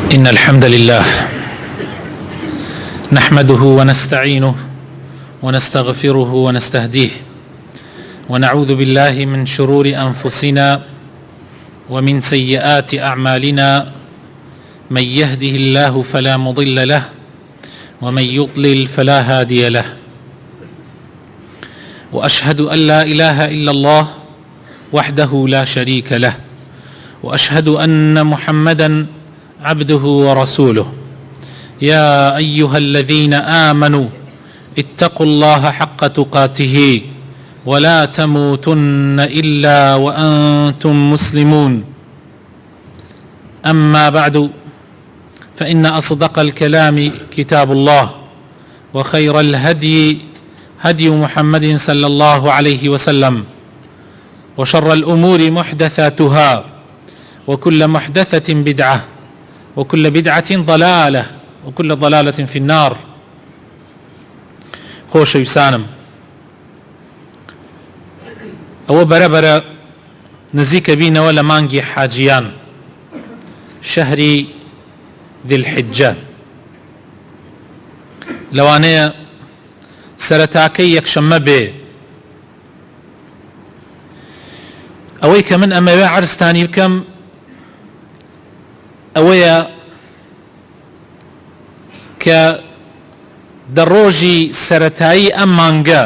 إن الحمد لله نحمده ونستعينه ونستغفره ونستهديه ونعوذ بالله من شرور أنفسنا ومن سيئات أعمالنا. من يهده الله فلا مضل له ومن يضلل فلا هادي له. وأشهد أن لا إله إلا الله وحده لا شريك له، وأشهد أن محمدا عبده ورسوله. يا أيها الذين آمنوا اتقوا الله حق تقاته ولا تموتن إلا وأنتم مسلمون. أما بعد، فإن أصدق الكلام كتاب الله، وخير الهدي هدي محمد صلى الله عليه وسلم، وشر الأمور محدثاتها، وكل محدثة بدعة، وكل بدعة ضلالة، وكل ضلالة في النار. خۆشەویستانم، ئەوە بەرەبەرە نزیکە بینەوە لە مانگی حاجیان، شەهری ذی الحجە، لەوانەیە سەرەتاکەی یەکشەممە بێ. ئەوەی کە من ئەمەوێ عەرزتانی بکەم ئەوەیە کە دە ڕۆژی سەرەتایی ئەم مانگە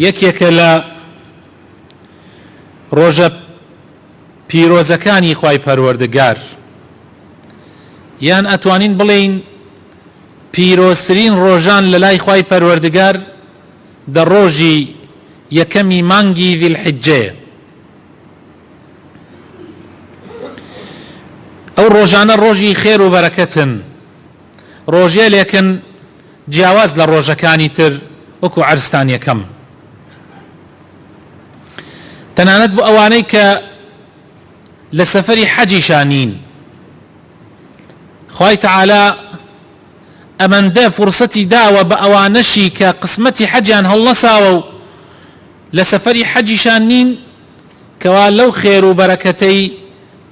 یەکێکە لە ڕۆژە پیرۆزەکانی خوای پەروەردگار، یان ئەتوانین بڵێین پیرۆزترین ڕۆژان لە لای خوای پەروەردگار دە ڕۆژی یەکەمی مانگی ذی الحجەیە. ئەو ڕۆژانە ڕۆژی خێر و بەرەکەتن، ڕۆژێ لێکن جیاواز لە ڕۆژەکانی تر، وەکو عەرزتان یەکەم. تەنانەت بۆ ئەوانەی کە لە سەفەری حەجیشان نین، خوای تەعالا ئەمەندە فورسەتی داوە بە ئەوانەشی کە قسمەتی حەجیان هەڵنەساوە و لە سەفەری حەجیشان نین کەوا لەو خێر و بەرەکەتەی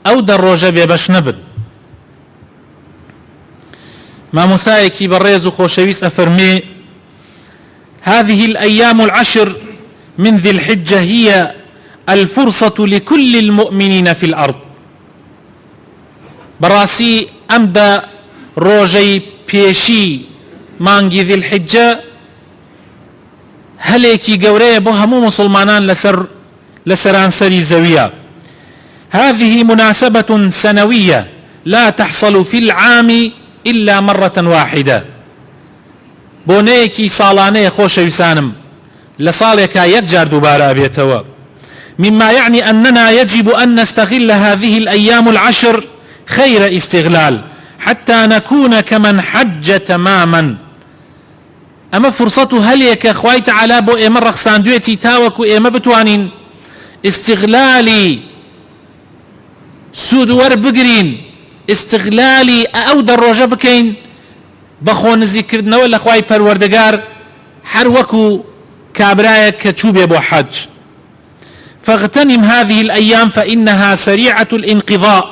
ئەو دە ڕۆژە بێبەش نەبن. مامۆستایەکی بەڕێز و خۆشەویست ئەفەرمێ: هذه الأيام العشر من ذي الحجة هي الفرصة لكل المؤمنين في الأرض. بەڕاستی ئەمدا ڕۆژەی پێشی مانگی ذی الحجە هەلێکی گەورەیە بۆ هەموو مسلمانان لە سەرانسەری زەویە. هذه مناسبة سنوية لا تحصل في العام إلا مرة واحدة. بۆنەیەکی ساڵانەیە خۆشەویستانم، لە ساڵێکا یەکجار دووبارە ئەبێتەوە. مما يعني أننا يجب أن نستغل هذه الأيام العشر خير استغلال حتى نكون كمن حج تماما. أما فرصة هەلێکە خوای تەعالا بۆ ئێمە ڕەخساندوێتی تاوەکو ئێمە بتوانین استغلالی سود وەربگرین، استغلالی ئەو دە ڕۆژە بکەین بە خۆنزیکردنەوە لە خوای پەروەردگار، هەر وەکو کابرایەک کە چوو بێ بۆ حەج. فاغتنم هذه الأيام فإنها سريعة الانقضاء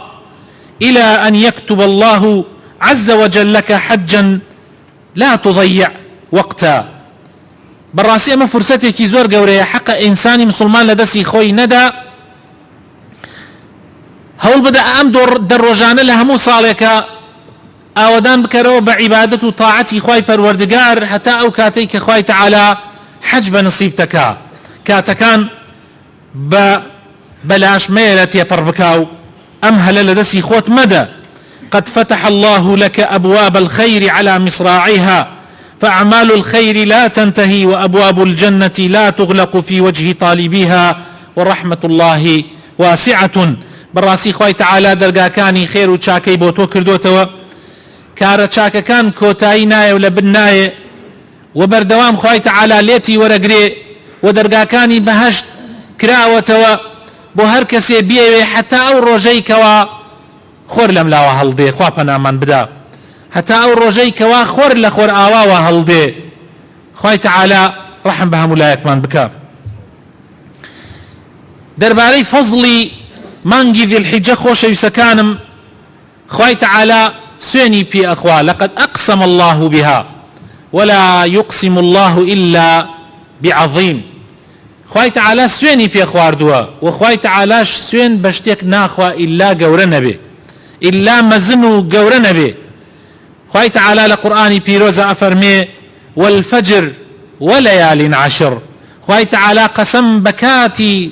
إلى أن يكتب الله عز وجل لك حجا لا تضيع وقتا. بەڕاستی ئەمە فرسەتێکی زۆر گەورەیە، حەقە ئینسانی مسلمان لە دەستی خۆی نەدا هەوڵ بدە ئەم دە ڕۆژانە لە هەموو ساڵێکە ئاوەدان بکەرەوە بە عیبادەت و تاعەتی خوای پەروەردگار، هەتا ئەو کاتەی کە خوای تەعالا حەج بە نسیب دەکا، کاتەکان بە بەلاشمەیە تێپەڕ بکا و ئەم هەلە لە دەستی خۆت مەدە. قد فتح الله لك أبواب الخير على مصراعيها فأعمال الخير لا تنتهي وأبواب الجنة لا تغلق في وجه طالبيها ورحمة الله واسعة. بەڕاستی خوای تەعالا دەرگاکانی خێر و چاکەی بۆ تۆ کردوتەوە، کارە چاکەکان کۆتایی نایە و لە بن نایە، و بەردەوام خوای تەعالا لێتی وەرەگرێ و دەرگاکانی بەهەشت کراوەتەوە بۆ هەر کەسێ بیەوێ، هەتا ئەو ڕۆژەی کەوا خۆر لەم لاوە هەڵدێ، خوا پەنامان بدا، هەتا ئەو ڕۆژەی کەوا خۆر لە خۆر ئاواوە هەڵدێ. خوای تەعالا ڕەحم بە هەموو لایەکمان بکە. دەربارەی فەزڵی مانگی ذی الحجە خۆشەویستەکانم خوای تعالى سوێنی پێ ئەخوا لقد أقسم الله بها ولا يقسم الله إلا بعظيم. خوای تعالى سوێنی پێ خواردووە و خوای تعالىش سوێن بە شتێک ناخوا ئیلا گەورە نەبێ، ئیلا مەزن و گەورە نەبێ. خوای تعالى لە قورئانی پیرۆزە ئەفەرمێ والفجر وليال عشر. خوای تعالى قسم بە کاتی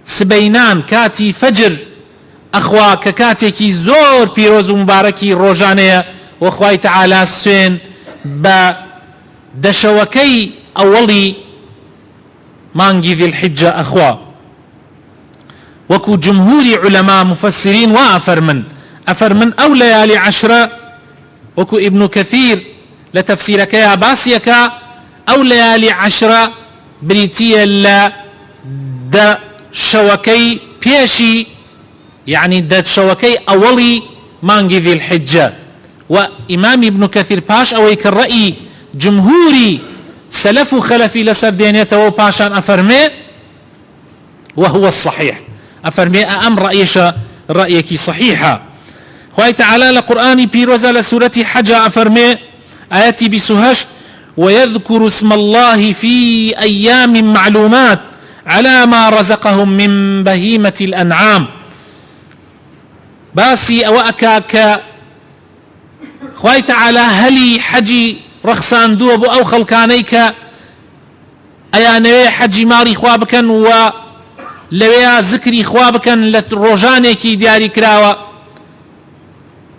سبەینان، کاتی فجر ئەخوا کە کاتێکی زۆر پیرۆز و مبارەکی ڕۆژانەیە، و خوای تعالى سوێن بە دەشەوەکەی ئەوەڵی مانگی ذی الحجة أخوا. وكو جمهور علماء مفسرين وأفرمن أو ليالي عشرة، وكو ابن كثير لتفسيرك يا باسيك أو ليالي عشرة بريتية لا دا شوكي بيشي، يعني دا شوكي أولي مانجي ذي الحجة. وإمام ابن كثير باش أويك الرأي جمهوري سلف خلفي لسر دينيته وباشان أفرمي وهو الصحيح، أفرمي أم رأيك صحيحة. خواه تعالى لقرآن بيروزة لسورة حجة أفرمي آياتي بسهشت ويذكر اسم الله في أيام معلومات على ما رزقهم من بهيمة الأنعام. باسي أوأكاك خواه تعالى هلي حجي رخصان دوب أو خلقانيك أيا نوي حجي ماري خوابكن و لويا ذكري خوابكن لروجانيكي دياري كراوة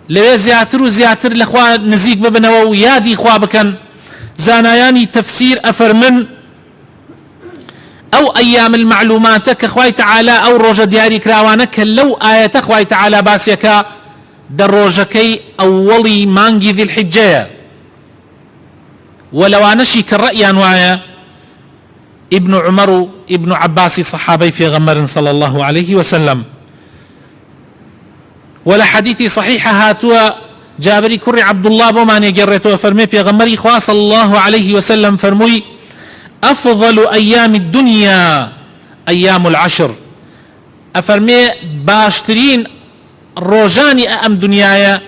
لوي زياتر و زياتر لخوا نزيك ببنوا ويادي خوابكن. زاناياني تفسير أفرمن أو أيام المعلومات كخواي تعالى أو روجة دياري كراوانك لو آية خواي تعالى باسيك دروجكي أولي مانجي ذي الحجة. ولو أنشي كالرأي أنوايا ابن عمر ابن عباس صحابي في غمر صلى الله عليه وسلم. ولا حديثي صحيحة هاتوا جابري كري عبد الله بومان يجرته فرمي في غمري خواه صلى الله عليه وسلم فرمي أفضل أيام الدنيا أيام العشر. أفرمي باشترين روجاني أم دنيايا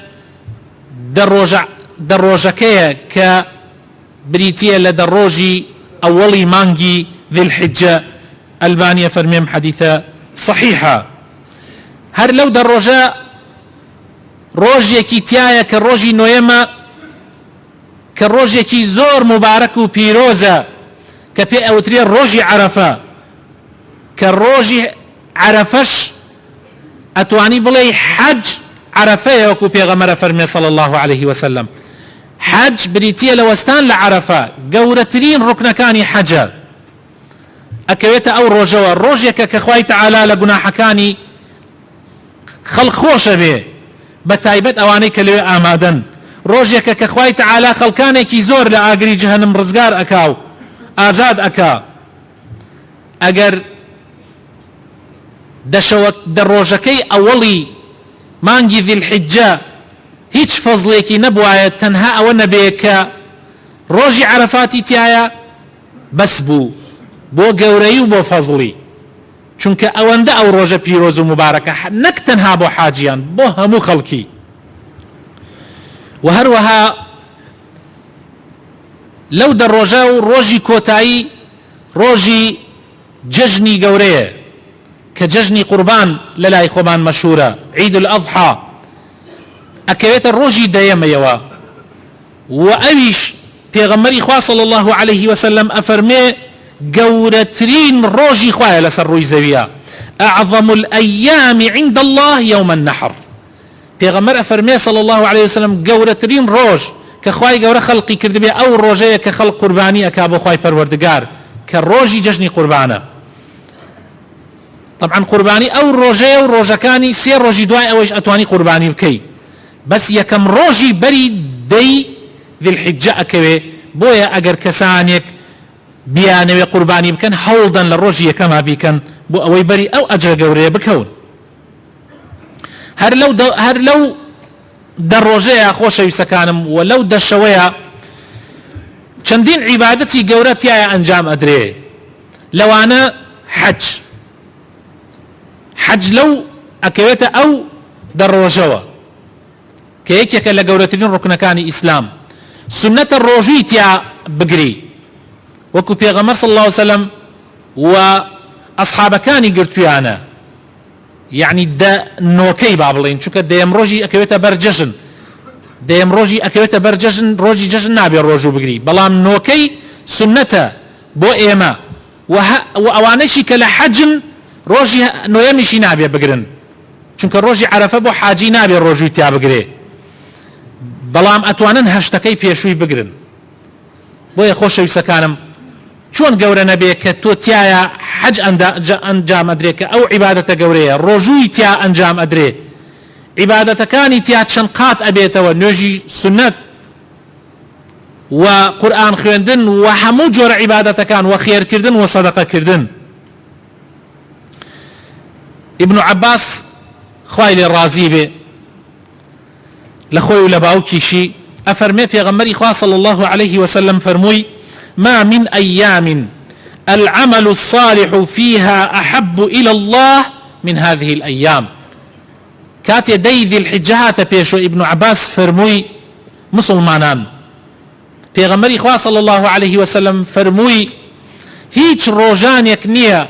دروجكيا كبريتيا لدروجي أولي مانجي ذي الحجة. ألبانيا فرميم حديثة صحيحة. هر لو دروجا روجيكي تيايا كروجي نويما كروجيكي زور مبارك بيروزا كبي أوتري روجي عرفة كروجي عرفش أتواني بلي حج عرفة وكو بيغمر فرمي صلى الله عليه وسلم. حج بريتيا لوستان لعرفة قورترين ركن كاني حجة أكويت أو روجوا روجيك كخواي تعالى لقناح كاني خلق خوش به بتايبت أوانيك لي آمادن. روجيك كخواي تعالى خلقانيك زور لآقري جهنم رزقار أكاو آزاد أكا أجر دشوك دروجكي أولي مانجي ذي الحجة هيج فضليكي نبوايا تنها أو نبيك روجي عرفاتي تيايا بس بو قوري وبو فضلي چونك أوندا أو روجة بيروز مباركة نك تنها بو حاجيان بو همو خلقي. وهروها لو در روجة روجي كوتاي روجي ججني قوريه كججني قربان للاي خوبان مشهورة عيد الأضحى أكويت الروجي دايما يوا. وأويش پیغمبري خواه صلى الله عليه وسلم أفرمي قورترين روجي خواه لسر روي زويا أعظم الأيام عند الله يوم النحر. پیغمبر أفرمي صلى الله عليه وسلم قورترين روج كخواي قور خلقي كردبي أو روجيه كخلق قرباني أكابو خواي پروردگار كروجي ججني قربانه. طبعا قرباني أو روجيه وروجكاني سير روجي دواي أويش أتواني قرباني بكي بس يكم روجي بري دي ذي الحجة أكوي بويا أجر كسانيك بيانوي قرباني بكن حولدا للروجي كما بيكن بو أوي بري أو أجر قوري بكون. هر لو در روجيه خوش يسكانم ولو در شوية چندين عبادتي قورتي يا أنجام أدري. لو أنا حج لو أكويت أو در روجوا کە یەکێکە لە گەورەترین ڕوکنەکانی ئیسلام سنەتە ڕۆژووی تیا بگری وەکو پێغەمبەر صلی الله علیه وسلم و ئەصحابەکانی گرتویانە یعنی نۆکەی با بڵێن چونکە دەیەم ڕۆژی ئەکەوێتە بەر جەژن دەیەم ڕۆژی ئەکەوێتە بەر جەژن ڕۆژی جەژن نابێ ڕۆژوو بگری بەڵام نۆکەی سنەتە بۆ ئێمە و ئەوانەشی کە لە حەجن ڕۆژی نۆیەمیشی نابێ بگرن چونکە ڕۆژی عەرەفە بۆ حاجی نابێ ڕۆژووی تیا بگرێ بەڵام ئەتوانن هەشتەکەی پێشووی بگرن بۆیە خۆشەویستەکانم چۆن گەورە نەبێ کە تۆ تایە حەج ئەنجام ئەدرێ کە ئەو عیبادەتە گەورەیە ڕۆژووی تیا ئەنجام ئەدرێ عیبادەتەکانی تیا چەند قات ئەبێتەوە نوێژی سنەت و قورئان خوێندن و هەموو جۆرە عیبادەتەکان و خێرکردن و سەدەقەکردن ابن عباس خوای لێ ڕازی بێ لە خۆی و لە باوکیشی ئەفەرمێ پێغەمبەری خوا صلی الله عليه وسلم فەرمووی ما من أيام العمل الصالح فيها أحب إلى الله من هذه الأيام كاتي دي ذي الحجات بيشو ابن عباس فرموي مسلمانان پیغمبر إخوة صلى الله عليه وسلم فرموي هيج روجان يكنية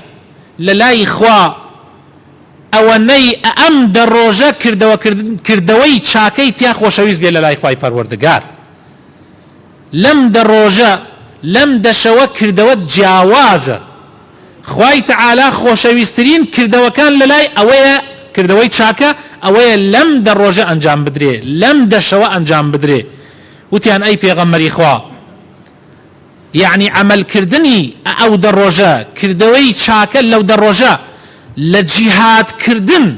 للاي إخوة أواني أم در روجا كردوي چاكي تياخ وشويز بي للاي إخوة پروردگار لم در روجا لم دشوا كردوت جاوازة خواي تعالى خوشويسترين كردوا كان للاي أويا كردوي چاكا أويا لم در روجا أنجام بدري لم دشوا أنجام بدري وتيان أي پیغمبر إخوة يعني عمل كردني أو در روجا كردوي چاكا لو در روجا لجهاد كردن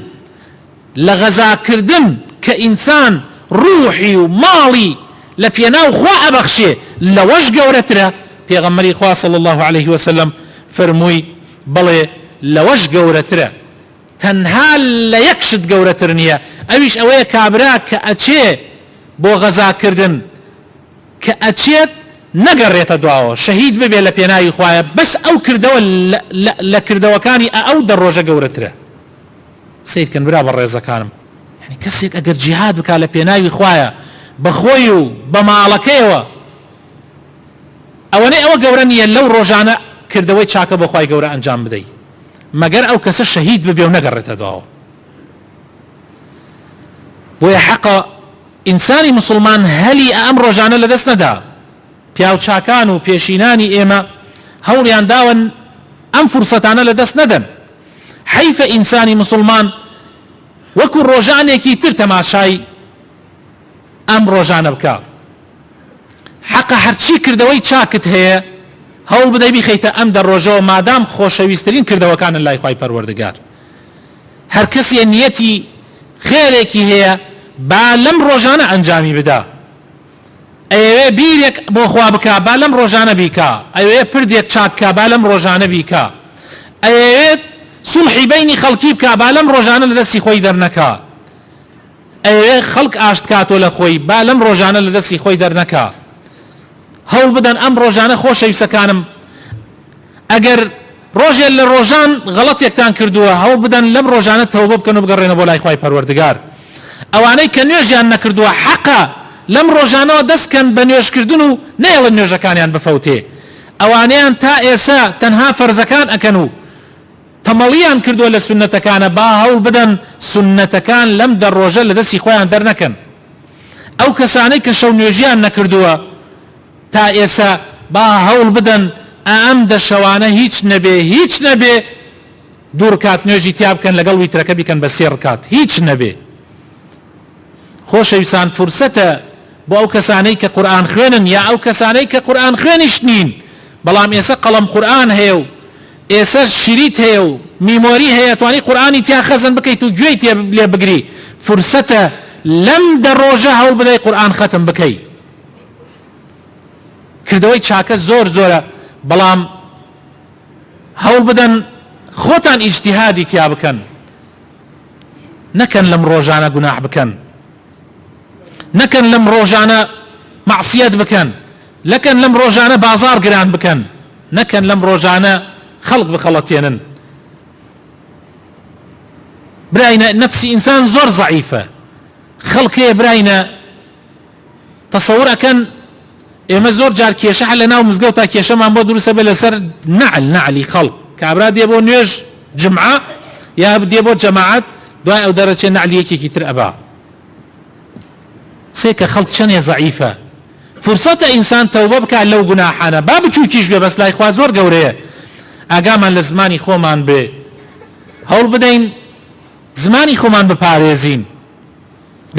لغزا كردن كإنسان روحي ومالي لبيناو خوا أبخشي لوش قورتره پیغمبر خوا صلى الله عليه وسلم فرموي بلي لوش قورتره تنها ليكشد قورترنية اويش اوه كابرا كأچه بو غزا كردن كأچه نقريت دعوه شهيد ببي لبيناي خوايا بس او كردو لكردو كاني او دروجة قورتره سيد كان برا بالرئيزة كانم يعني كسيك اقر جهاد بكا لبيناي خوايا بخويو بمالكيوه اواني او قورانية لو روجانا كردوي چاكا بخواي قورا انجام بدي مگر او كسا شهيد ببيو نقرت دعوه ويا حقا انساني مسلمان هلي ام روجانا لدست ندا پیاو چاکانو پیشینانی ايما هوليان داون ام فرصتانا لدست ندن حيف انساني مسلمان وكو روجاني كي ترتماشاي ام روجانا بكا حق هرچی کردوی چاکت هەیە هەوڵ بدەی بیخەیتە ئەم دەڕۆژەوە مادام خۆشەویستترین کردەوەکانن لای خوای پەروەردگار هەر کەسێ نیەتی خێرێکی هەیە با لەم ڕۆژانە ئەنجامی بدا ئەوێ بیرێک بۆ خوا بکا با لەم ڕۆژانە بیکا ئەوێ پردێک چاککە با لەم ڕۆژانە بیکا ئەوێت سولحی بینی خەڵکی بکا با لەم ڕۆژانە لەدەستی خۆی دەرنەکا ئەوێ خەڵک ئاشتکاتۆ لە خۆی با لەم ڕۆژانە لەدەستی خۆی دەرنەکا هەوڵ بدەن ئەم ڕۆژانە خۆشەویستەکانم ئەگەر ڕۆژێ لە ڕۆژان غەڵەتێکتان کردووە هەوڵ بدەن لەم ڕۆژانە تەوبە بکەن و بگەڕێنە بۆ لای خوای پەروەردگار ئەوانەی کە نوێژیان نەکردووە حەقە لەم ڕۆژانەوە دەستکەن بە نوێژکردن و نەیەڵن نوێژەکانیان بفەوتێ ئەوانەیان تا ئێستا تەنها فەرزەکان ئەکەن و تەمەڵیان کردووە لە سونەتەکانە با هەوڵ بدەن سونەتەکان لەم دەڕۆژە لە دەستی خۆیان دەرنەکەن ئەو کەسانەی کە شەو نوێژیان نەکردووە تا ئێسا با هەوڵ بدەن ئەم دەشەوانە هیچ نەبێ دوور کات نوێژی تیا بکەن لەگەڵ ویترەکە بیکەن بە سێ ڕکات هیچ نەبێ خۆشەویستان فرسەتە بۆ ئەو کەسانەی کە قورئان خوێنن یا ئەو کەسانەی کە قورئان خوێنیش نین بەڵام ئێستا قەڵەم قورئان هەیە و ئێستا شریت هەیە و میمۆری هەیە توانی قورئانی تیا خەزن بکەیت و گوێی تێ لێ بگری فرسەتە لەم دەڕۆژە هەوڵ بدەی قورئان خەتم بکەی کردەوەی چاکە زۆر زۆرە بەڵام هەوڵ بدەن خۆتان ئیجتیهادی تیا بکەن نەکەن لەم ڕۆژانە گوناح بکەن نەکەن لەم ڕۆژانە مەعسیەت بکەن نەکەن لەم ڕۆژانە بازار گران بکەن نەکەن لەم ڕۆژانە خەڵق بخەڵەتێنن برای نەفسی ئینسان زۆر زەعیفە خەڵکێ براینە تەسەوڕەکەن ئێمە زۆر جار کێشە لە ناو مزگەوت تا کێشەمان بۆ دروستە بێ لەسەر نعلی خەڵک کابرا دێ بۆ نوێژ جمعە یا دێ بۆ جەماعەت دوای ئەو دەرەچێ نعلی یەکێکی تر ئەبا سێکە خەڵک چەندێ زەعیفە فرسەتە ئینسان تەوبە بکات لەو گوناحانە با بچووکیش بێ بەس لای خوا زۆر گەورەیە ئاگامان لە زمانی خۆمان بێ هەوڵ بدەین زمانی خۆمان بپارێزین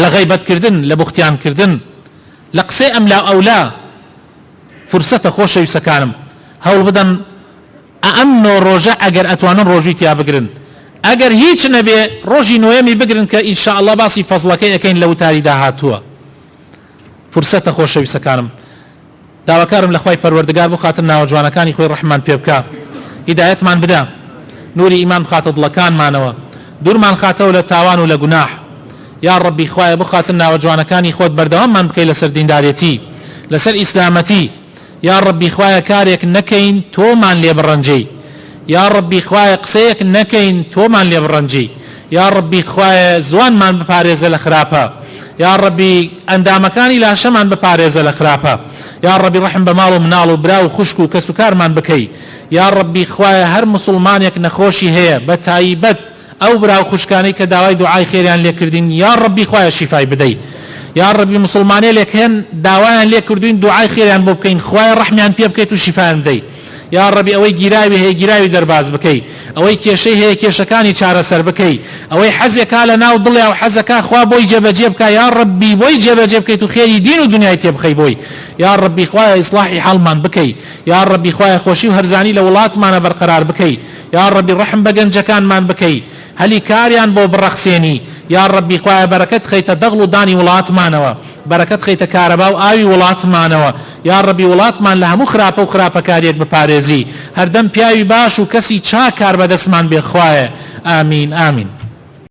لە غەیبەتکردن لە بوختیانکردن لە قسەی ئەملا ئەولا فرسەتە خۆشەویستەکانم هەوڵ بدەن ئەم نۆ ڕۆژە ئەگەر ئەتوانن ڕۆژی تیا بگرن ئەگەر هیچ نەبێ ڕۆژی نوێمی بگرن کە ئینشاءالله باسی فەزڵەکەی ئەەکەین لە وتاری داهاتووە فرسەتە خۆشەویستەکانم داواکارم لە خوای پەروەردگار بۆ خاتر ناوە جوانەکانی خۆی ڕەحمان پێ بکە هیدایەتمان بدە نوری ئیمان بخاتە دڵەکانمانەوە دوورمان خاتەوە لە تاوان و لە گوناح یا ڕەبی خوایە بۆ خاتر ناوە جوانەکانی خۆت بەردەواممان بکەی لەسەر دیندارێتی لەسەر ئیسلامەتی یا ڕەبی خوایە کارێک نەکەین تۆمان لێ بڕەنجەی یا ڕەبی خوایە قسەیەک نەکەین تۆمان لێ بڕەنجەی یا ڕەبی خوایە زوانمان بپارێزە لە خراپە یا ڕەبی ئەندامەکانی لاشەمان بپارێزە لە خراپە یا ڕەبی ڕەحم بە ماڵ و مناڵ و برا و خوشک و کەس و کارمان بکەی یا ڕەبی خوایە هەر موسڵمانێک نەخۆشی هەیە بە تایبەت ئەو برا و خوشکانەی کە داوای دوعای خێریان لێکردین یا ڕەبی خوایە شیفای بدەیت یا ڕەبی موسڵمانێ لێک هێن داوایان لێ کردوین دوعای خێریان بۆ بکەین خوایە ڕەحمیان پێ بکەیت و شیفایان بدەیت یا ڕەبی ئەوەی گیراوی هەیە گیراوی دەرباز بکەی ئەوەی کێشەی هەیە کێشەکانی چارەسەر بکەی ئەوەی حەزێکا لە ناو دڵیا و حەزەکە خوا بۆی جێبەجێ بکە یا ڕەبی بۆی جێبەجێ بکەیت و خێری دین و دنیای تێبخەی بۆی یا ڕەبی خوایە ئیسلاحی حاڵمان بکەی یا ڕەبی خوایە خۆشی و هەرزانی لە وڵاتمانە بەرقەرار بکەی یا ڕەبی ڕەحم بە گەنجەکانمان بکەی هەلی کاریان بۆ بڕەخسێنی یا ڕەبی خوایە بەرەکەت خەیتە دەغڵ و دانی وڵاتمانەوە بەرەکەت خەیتە کارەبا و ئاوی وڵاتمانەوە یا ڕەبی وڵاتمان لە هەموو خراپە و خراپەکاریەک بپارێزی هەردەم پیاوی باش و کەسی چاکار بەدەستمان بێ خوایە ئامین ئامین